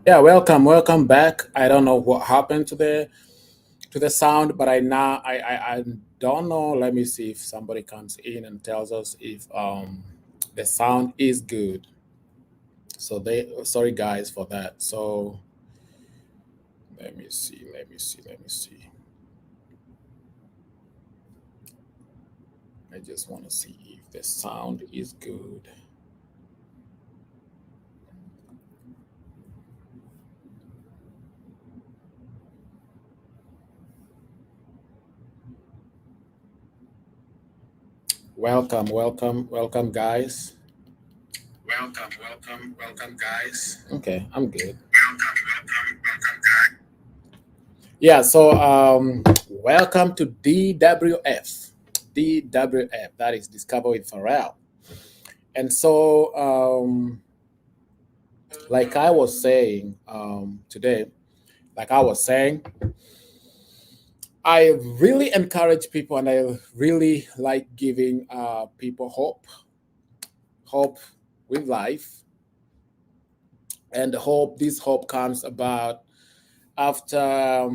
Yeah, welcome back. I don't know what happened to the sound, but I don't know. Let me see if somebody comes in and tells us if the sound is good. So they sorry guys for that. So let me see. I just want to see if the sound is good. Welcome guys. Welcome guys. Okay, I'm good. Yeah, so welcome to DWF. DWF, that is Discover with Pharrell. And so, like I was saying today, like I was saying, I really encourage people and I really like giving people hope with life. And this hope comes about after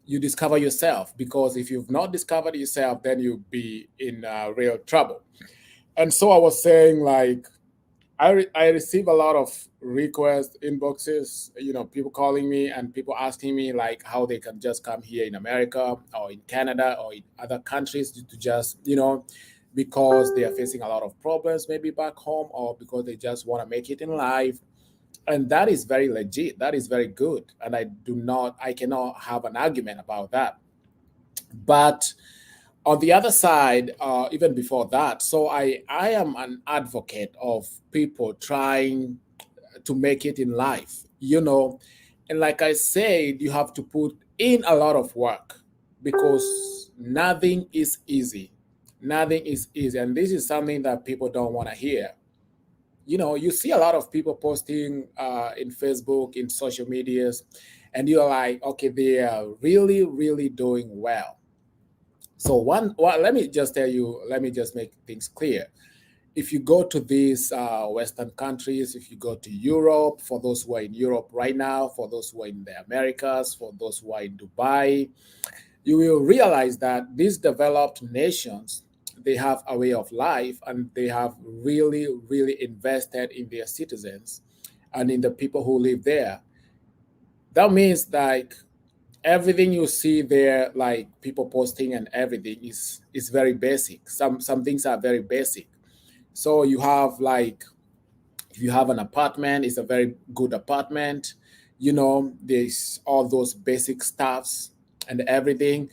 you discover yourself, because if you've not discovered yourself, then you'll be in real trouble. And so I was saying, like, I receive a lot of requests, inboxes, people calling me and people asking me like how they can just come here in America or in Canada or in other countries to just, because they are facing a lot of problems, maybe back home, or because they just want to make it in life. And that is very legit. That is very good. And I cannot have an argument about that. But on the other side, even before that, so I am an advocate of people trying to make it in life, and like I said, you have to put in a lot of work, because nothing is easy, and this is something that people don't want to hear. You see a lot of people posting in Facebook, in social medias, and you're like, okay, they are really really doing well. So let me just tell you, let me just make things clear. If you go to these Western countries, if you go to Europe, for those who are in Europe right now, for those who are in the Americas, for those who are in Dubai, you will realize that these developed nations, they have a way of life, and they have really really invested in their citizens and in the people who live there. That means like everything you see there, like people posting and everything, is very basic. Some things are very basic. So you have like, if you have an apartment, it's a very good apartment. There's all those basic stuffs and everything.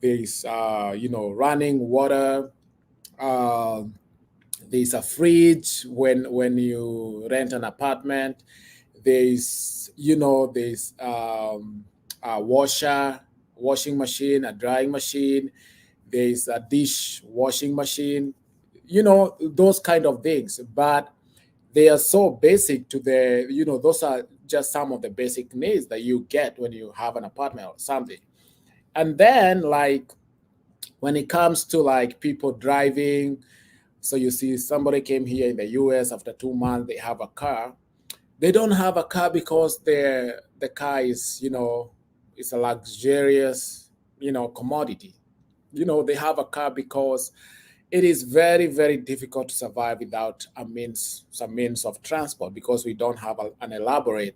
There's running water. uh, there's a fridge when you rent an apartment. There's a washing machine, a drying machine. There's a dish washing machine. Those kind of things. But they are so basic to those are just some of the basic needs that you get when you have an apartment or something. And then, like, when it comes to like people driving, so you see somebody came here in the US, after 2 months they have a car. They don't have a car because the car is, it's a luxurious, commodity. They have a car because it is very very difficult to survive without some means of transport, because we don't have an elaborate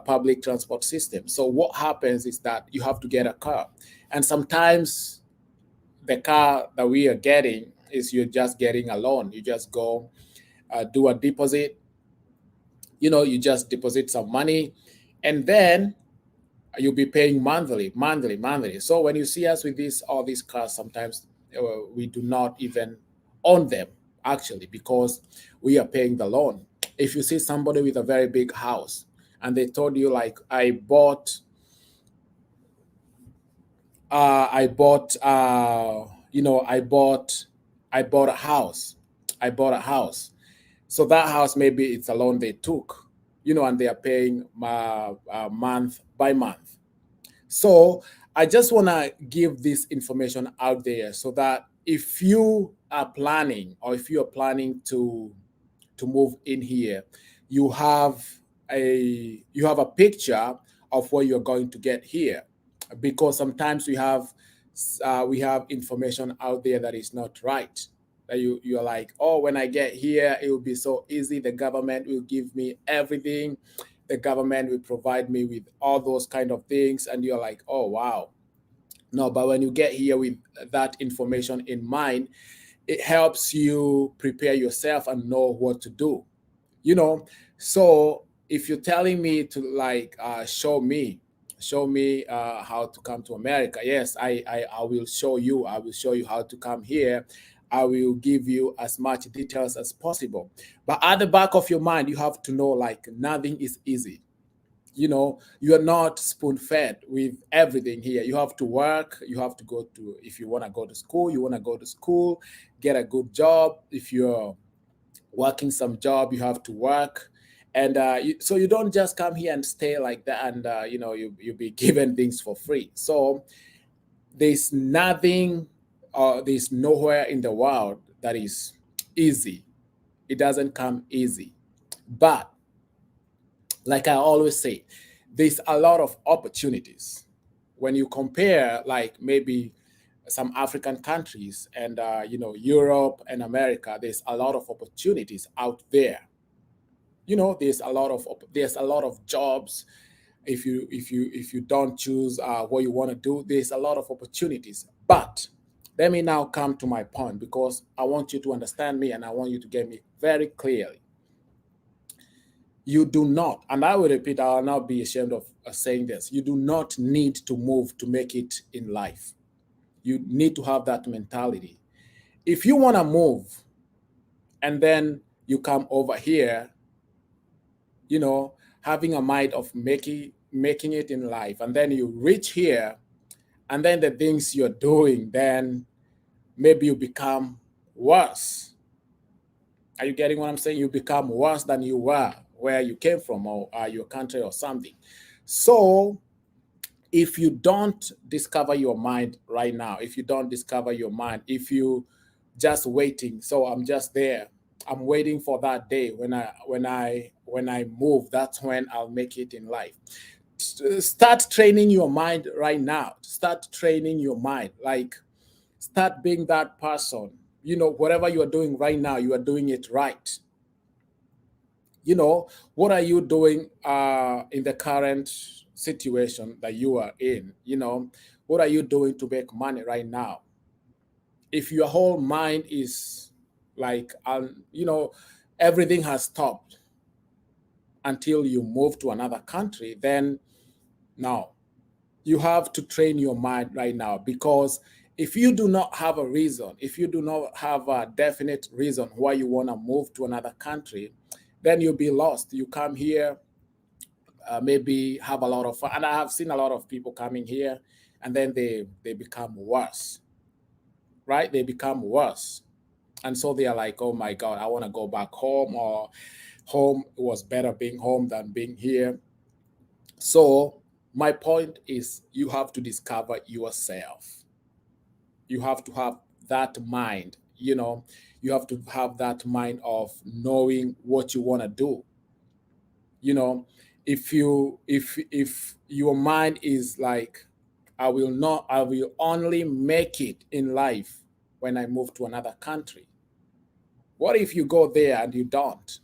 public transport system. So what happens is that you have to get a car, and sometimes the car that we are getting is, you're just getting a loan. You just go do a deposit. You just deposit some money, and then you'll be paying monthly. So when you see us with all these cars, sometimes we do not even own them, actually, because we are paying the loan. If you see somebody with a very big house and they told you like, I bought I bought a house. I bought a house. So that house, maybe it's a loan they took, and they are paying month by month. So I just want to give this information out there, so that if you are planning, or if you are planning to move in here, you have you have a picture of what you're going to get here, because sometimes we have information out there that is not right. That you're like, oh, when I get here, it will be so easy. The government will give me everything. The government will provide me with all those kind of things, and you're like, oh wow. No, but when you get here with that information in mind, it helps you prepare yourself and know what to do. You know, so if you're telling me to like show me how to come to America, yes, I will show you. I will show you how to come here. I will give you as much details as possible. But at the back of your mind, you have to know like nothing is easy. You know, you're not spoon fed with everything here. You have to work. You have to go to, if you want to go to school, you want to go to school, get a good job. If you're working some job, you have to work. And so you don't just come here and stay like that, and you'll be given things for free. So there's nothing, there's nowhere in the world that is easy. It doesn't come easy. But like I always say, there's a lot of opportunities when you compare, like maybe some African countries and Europe and America. There's a lot of opportunities out there. You know, there's a lot of jobs. If you don't choose what you want to do, there's a lot of opportunities. But let me now come to my point, because I want you to understand me and I want you to get me very clearly. You do not, and I will repeat, I will not be ashamed of saying this, you do not need to move to make it in life. You need to have that mentality. If you want to move and then you come over here, you know, having a mind of making it in life, and then you reach here, and then the things you're doing, then maybe you become worse. Are you getting what I'm saying? You become worse than you were where you came from, or your country or something. So if you don't discover your mind right now, if you don't discover your mind, if you just waiting, so I'm just there, I'm waiting for that day when I move, that's when I'll make it in life. Start training your mind right now. Start training your mind. Like, start being that person. You know, whatever you are doing right now, you are doing it right. You know, what are you doing in the current situation that you are in? You know, what are you doing to make money right now? If your whole mind is like, everything has stopped until you move to another country, then no, you have to train your mind right now. Because if you do not have a reason, if you do not have a definite reason why you want to move to another country, then you'll be lost. You come here, maybe have a lot of fun. And I have seen a lot of people coming here, and then they become worse, right? They become worse. And so they are like, oh my God, I want to go back home, or home was better being home than being here. So my point is, you have to discover yourself. You have to have that mind, you have to have that mind of knowing what you want to do. You know, if your mind is like, I will only make it in life when I move to another country. What if you go there and you don't?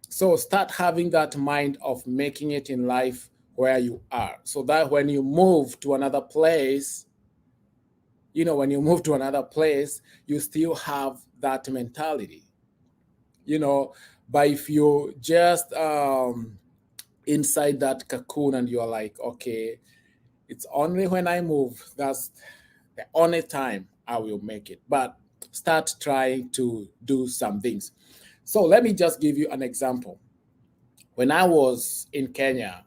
So start having that mind of making it in life where you are, so that when you move to another place, when you move to another place, you still have that mentality. you know but if you just inside that cocoon, and you're like, okay, it's only when I move, that's the only time I will make it. But start trying to do some things. So let me just give you an example. When I was in Kenya,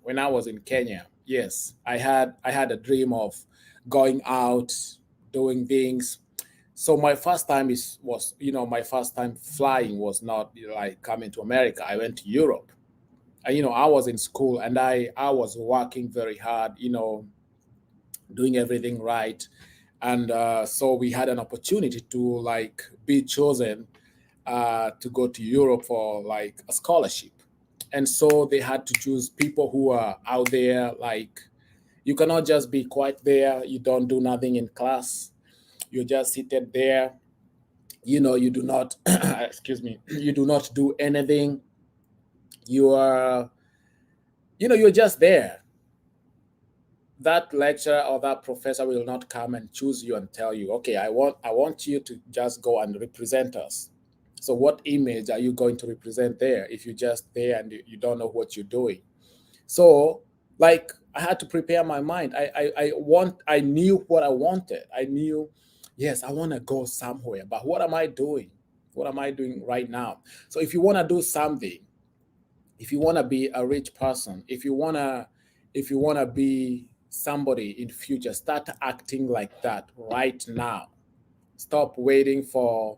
yes, I had a dream of going out, doing things. So my first time my first time flying was not like coming to America. I went to Europe. And I was in school, and I was working very hard, doing everything right. And so we had an opportunity to like be chosen to go to Europe for like a scholarship. And so they had to choose people who are out there. Like, you cannot just be quiet there, you don't do nothing in class, you're just seated there, you do not excuse me, you do not do anything. You are, you're just there. That lecturer or that professor will not come and choose you and tell you, okay, I want you to just go and represent us. So what image are you going to represent there if you're just there and you don't know what you're doing? So, like, I had to prepare my mind. I knew what I wanted. I knew, yes, I want to go somewhere, but what am I doing? What am I doing right now? So if you want to do something, if you want to be a rich person, if you want to be somebody in future, start acting like that right now. Stop waiting for,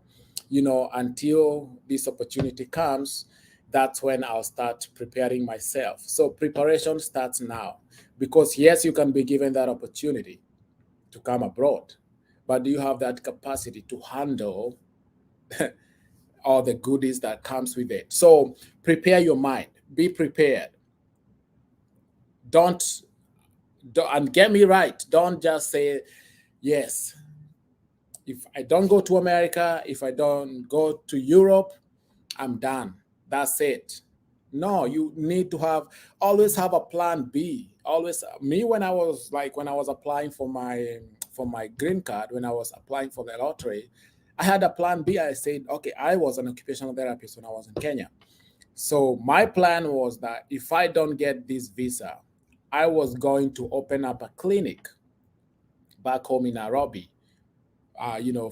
until this opportunity comes. That's when I'll start preparing myself. So preparation starts now, because yes, you can be given that opportunity to come abroad, but do you have that capacity to handle all the goodies that comes with it? So prepare your mind, be prepared. don't, and get me right, don't just say yes. If I don't go to America, if I don't go to Europe, I'm done. That's it. No, you need to always have a plan B. Always, me, when I was applying for my green card, when I was applying for the lottery, I had a plan B. I said, okay, I was an occupational therapist when I was in Kenya. So my plan was that if I don't get this visa, I was going to open up a clinic back home in Nairobi,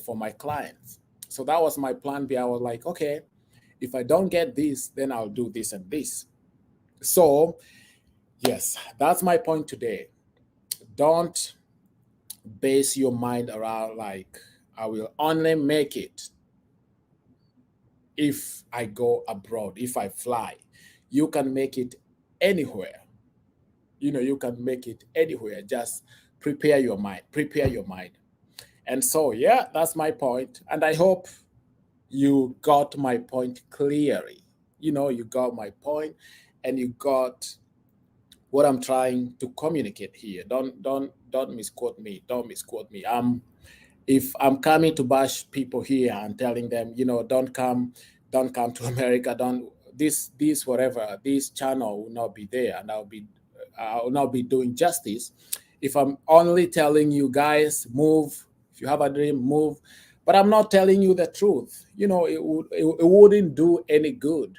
for my clients. So that was my plan B. I was like, okay, if I don't get this, then I'll do this and this. So, yes, that's my point today. Don't base your mind around like, I will only make it if I go abroad, if I fly. You can make it anywhere. You can make it anywhere. Just prepare your mind. Prepare your mind. And so, yeah, that's my point. And I hope you got my point clearly. You got my point, and you got what I'm trying to communicate here. Don't misquote me. Don't misquote me. If I'm coming to bash people here and telling them, don't come to America, don't this whatever, this channel will not be there, and I will not be doing justice. If I'm only telling you guys, move, if you have a dream, move, but I'm not telling you the truth, it wouldn't do any good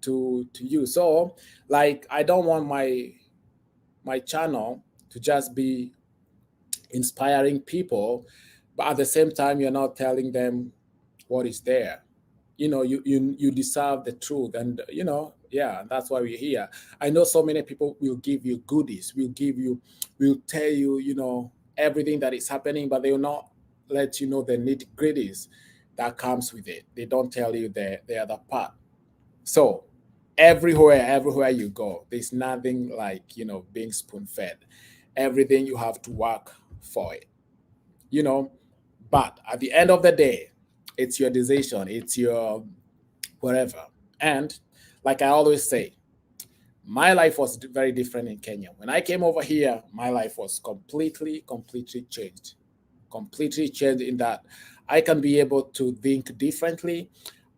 to you. So, like, I don't want my channel to just be inspiring people, but at the same time, you're not telling them what is there. You deserve the truth, and yeah, that's why we're here. I know so many people will give you goodies, will tell you, everything that is happening, but they will not let you know the nitty gritties that comes with it. They don't tell you the other part. So everywhere you go, there's nothing like, being spoon fed. Everything you have to work for it, you know. But at the end of the day, it's your decision, it's your whatever. And like I always say, my life was very different in Kenya. When I came over here, my life was completely changed. Completely changed in that I can be able to think differently.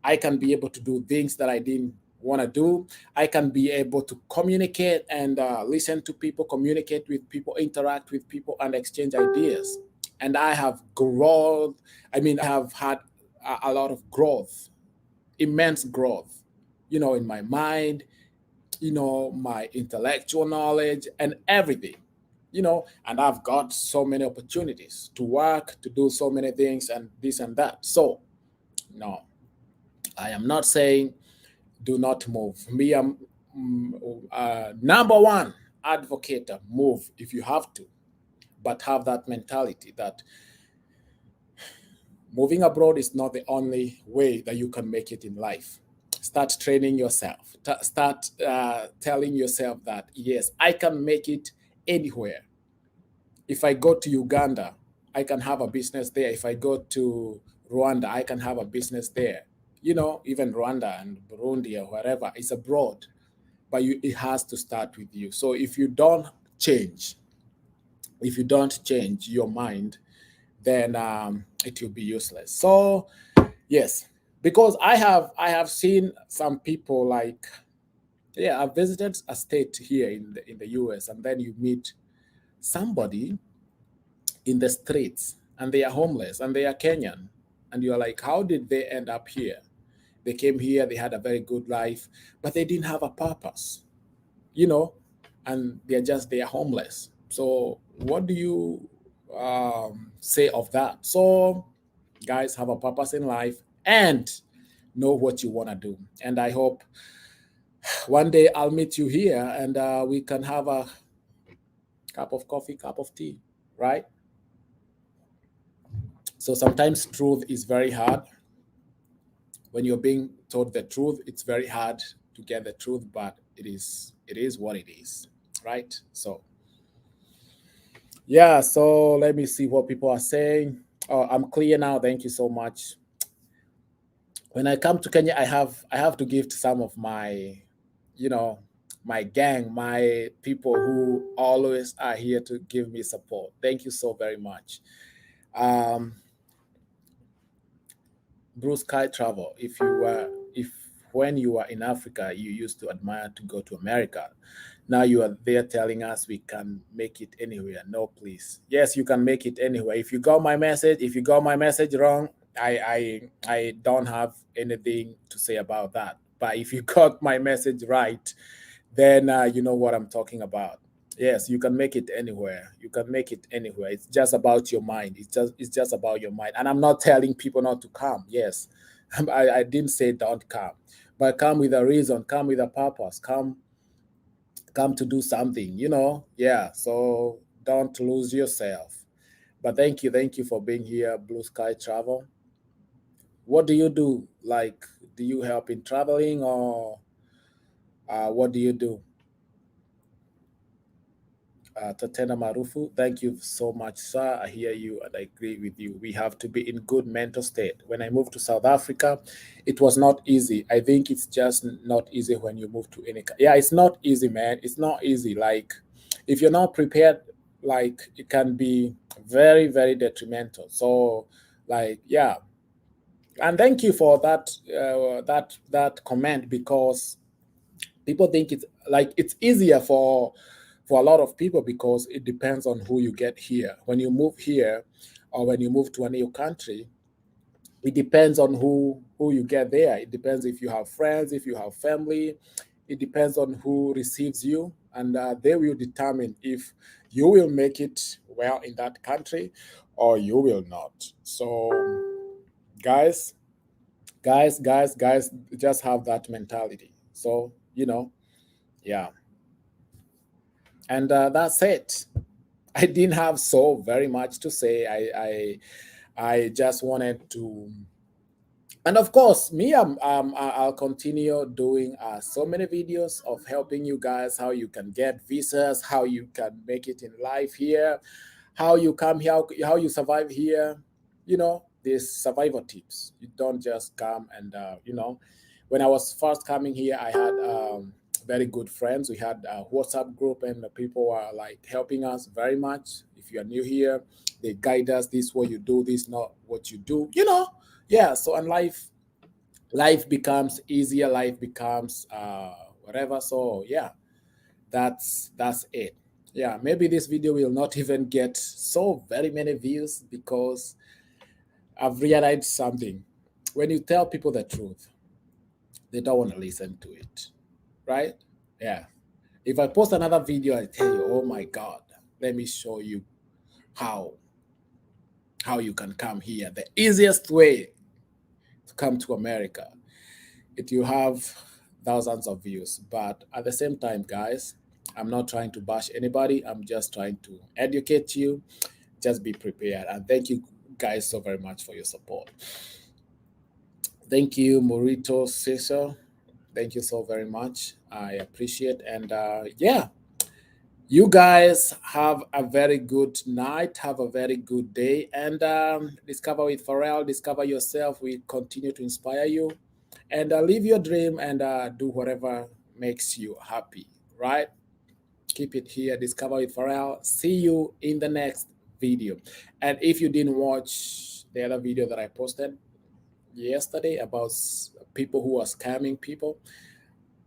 I can be able to do things that I didn't want to do. I can be able to communicate and listen to people, communicate with people, interact with people, and exchange ideas. And I have grown. I mean, I have had a lot of growth, immense growth, in my mind, my intellectual knowledge and everything, and I've got so many opportunities to work, to do so many things and this and that. So, no, I am not saying do not move. Me, I'm number one advocate of move if you have to, but have that mentality that moving abroad is not the only way that you can make it in life. Start training yourself. Start telling yourself that, yes, I can make it anywhere. If I go to Uganda, I can have a business there. If I go to Rwanda, I can have a business there. Even Rwanda and Burundi or wherever is abroad. but it has to start with you. So change, if you don't change your mind, then it will be useless. So yes, because I have seen some people like, yeah, I visited a state here in the US, and then you meet somebody in the streets and they are homeless and they are Kenyan, and you're like, how did they end up here? They came here, they had a very good life, but they didn't have a purpose, you know, and they are homeless. So what do you say of that? So guys, have a purpose in life and know what you want to do. And I hope one day I'll meet you here and we can have a cup of coffee, cup of tea, right? So sometimes truth is very hard. When you're being told the truth, it's very hard to get the truth, but it is what it is, right? So yeah, so let me see what people are saying. Oh, I'm clear now. Thank you so much. When I come to Kenya, I have to give to some of my, you know, my gang, my people who always are here to give me support. Thank you so very much. Um, Blue Sky Travel. If when you were in Africa, you used to admire to go to America. Now you are there telling us we can make it anywhere. No, please. Yes, you can make it anywhere. If you got my message wrong, I don't have anything to say about that. But if you got my message right, then you know what I'm talking about. Yes, you can make it anywhere. You can make it anywhere. It's just about your mind. It's just about your mind. And I'm not telling people not to come. Yes, I didn't say don't come, but come with a reason. Come with a purpose. Come to do something. Yeah. So don't lose yourself. But thank you for being here, Blue Sky Travel. What do you do? Like, do you help in traveling, or what do you do? Tatena Marufu, thank you so much, sir. I hear you and I agree with you. We have to be in good mental state. When I moved to South Africa, it was not easy. I think it's just not easy when you move to any. Yeah, it's not easy, man. It's not easy. Like, if you're not prepared, like, it can be very, very detrimental. So, like, yeah. And thank you for that comment, because people think it's easier for a lot of people, because it depends on who you get here. When you move here, or when you move to a new country, it depends on who you get there. It depends if you have friends, if you have family. It depends on who receives you, and they will determine if you will make it well in that country or you will not. So guys, guys, just have that mentality. So, yeah. And that's it. I didn't have so very much to say. I just wanted to, and of course, me, I'll continue doing so many videos of helping you guys how you can get visas, how you can make it in life here, how you come here, how you survive here. These survival tips. You don't just come and When I was first coming here, I had very good friends. We had a WhatsApp group, and the people were like helping us very much. If you are new here, they guide us. This is what you do. This is not what you do. Yeah. So, and life becomes easier. Life becomes whatever. So yeah, that's it. Yeah, maybe this video will not even get so very many views, because I've realized something. When you tell people the truth, they don't want to listen to it, right? Yeah. If I post another video, I tell you, oh my God, let me show you how you can come here. The easiest way to come to America. It you have thousands of views. But at the same time, guys, I'm not trying to bash anybody. I'm just trying to educate you. Just be prepared. And thank you guys so very much for your support. Thank you, Morito Cesar. Thank you so very much. I appreciate. And yeah, you guys have a very good night. Have a very good day. And discover with Pharrell, discover yourself. We continue to inspire you. And live your dream, and do whatever makes you happy, right? Keep it here, Discover with Pharrell. See you in the next video. And if you didn't watch the other video that I posted yesterday about people who are scamming people,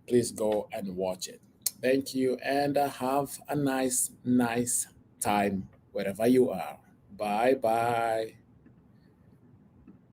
please go and watch it. Thank you, and have a nice time wherever you are. Bye bye.